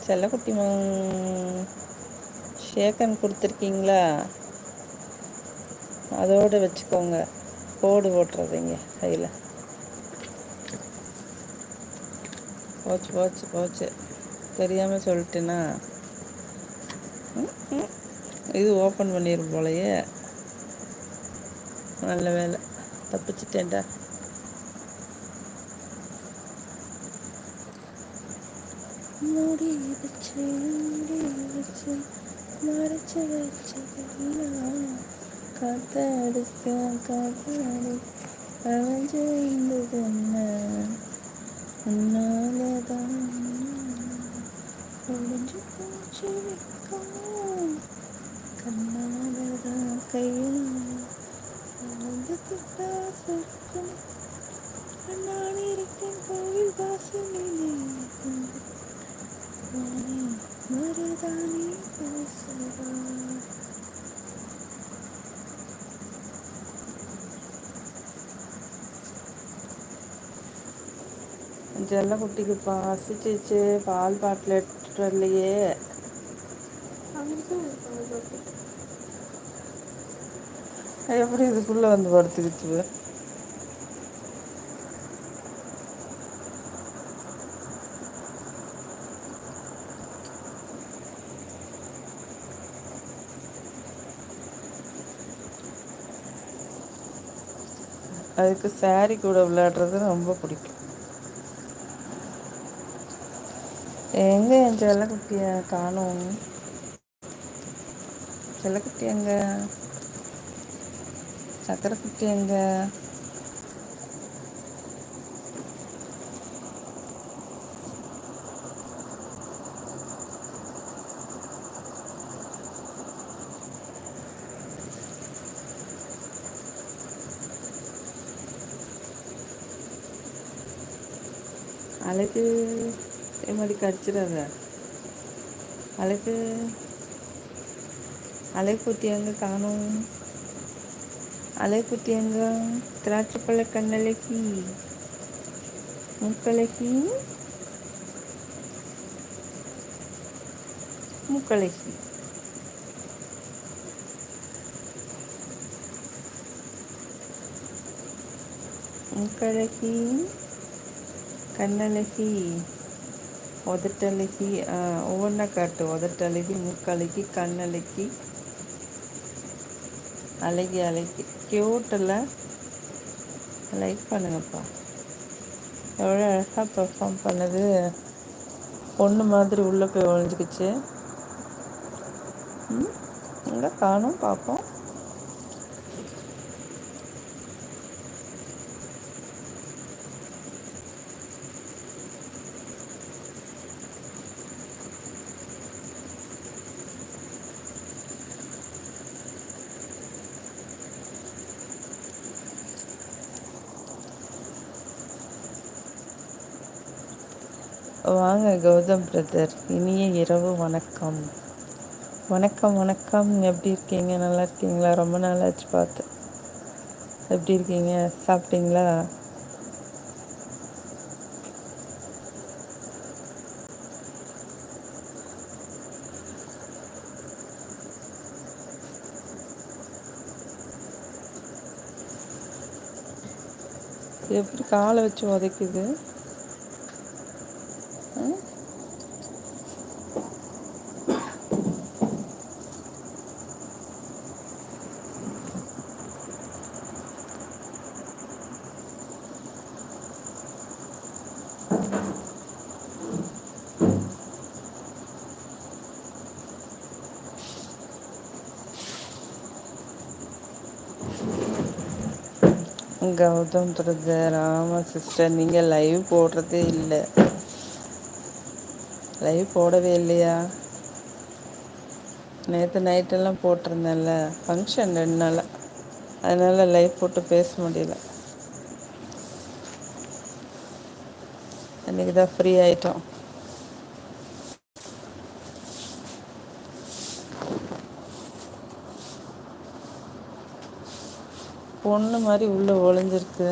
செல்லக்குட்டிமா shake hand கொடுத்துருக்கீங்களா? அதோடு வச்சுக்கோங்க, கோடு போட்டுறதீங்க கையில். போச்சு போச்சு போச்சு, தெரியாமல் சொல்லிட்டேன்னா. இது ஓப்பன் பண்ணிடும் போலையே. நல்ல வேலை, தப்பிச்சிட்டேன்டா. மூடி வச்சு மறைச்சு வச்சதெல்லாம் காத்தடிக்க காத்தாடி அலைஞ்சு வந்தது என்ன? உன்னாலதான் ஒளிஞ்சு போச்சு வெக்கம், கண்ணாலதான் கையில் வளர்ந்து திட்டா சொர்க்கம். நான் இருக்கேன் கோவில் வாசலிலே, மருதாணி பூசவா. செல்லக்குட்டிக்கு பசிச்சிச்சு, பால் பாட்டில் எடுத்துட்டு வரலையே. எப்படி இதுக்குள்ளே வந்து படுத்துக்கிச்சு? அதுக்கு சாரி கூட விளையாடுறது ரொம்ப பிடிக்கும். எங்கே என் செல்லக்குட்டியை காணோம்? செல்லக்குட்டி எங்க? சக்கரைக்குட்டி எங்க? அழகு மாதிரி கடிச்சிடாத. அழகு அழகுக்குட்டி எங்க காணோம்? அழகுக்குட்டி எங்க? திராட்சைப்பழ கண்ணழகி, மூக்கழகி, மூக்கழகி. மூக்கழகி, கண்ணழகி, உதட்டழகி. ஒவ்வொன்றா காட்டு. உதட்டழகி, மூக்கழகி, கண்ணழகி, அழகி அழகி. க்யூட்டில் லைக் பண்ணுங்கப்பா. எவ்வளோ அழகாக பெர்ஃபார்ம் பண்ணுது. பொண்ணு மாதிரி உள்ளே போய் ஒழிஞ்சிக்கிச்சு. எங்கே காணும் பார்ப்போம். வாங்க கௌதம் பிரதர், இனிய இரவு வணக்கம். வணக்கம் வணக்கம். எப்படி இருக்கீங்க? நல்லா இருக்கீங்களா? ரொம்ப நாள் ஆச்சு பார்த்து. எப்படி இருக்கீங்க? சாப்பிட்டீங்களா? எப்படி காலை வச்சு உதைக்குது? கௌதம் பிரதர், ஆமாம் சிஸ்டர், நீங்கள் லைவ் போடுறதே இல்லை. லைவ் போடவே இல்லையா? நேற்று நைட்டெல்லாம் போட்டிருந்தேன்ல, ஃபங்க்ஷன் 2 நாளாக, அதனால் லைவ் போட்டு பேச முடியல. அன்றைக்கி தான் ஃப்ரீ ஆகிட்டோம். பொண்ணு மாதிரி உள்ளே ஒளிஞ்சிருக்கு.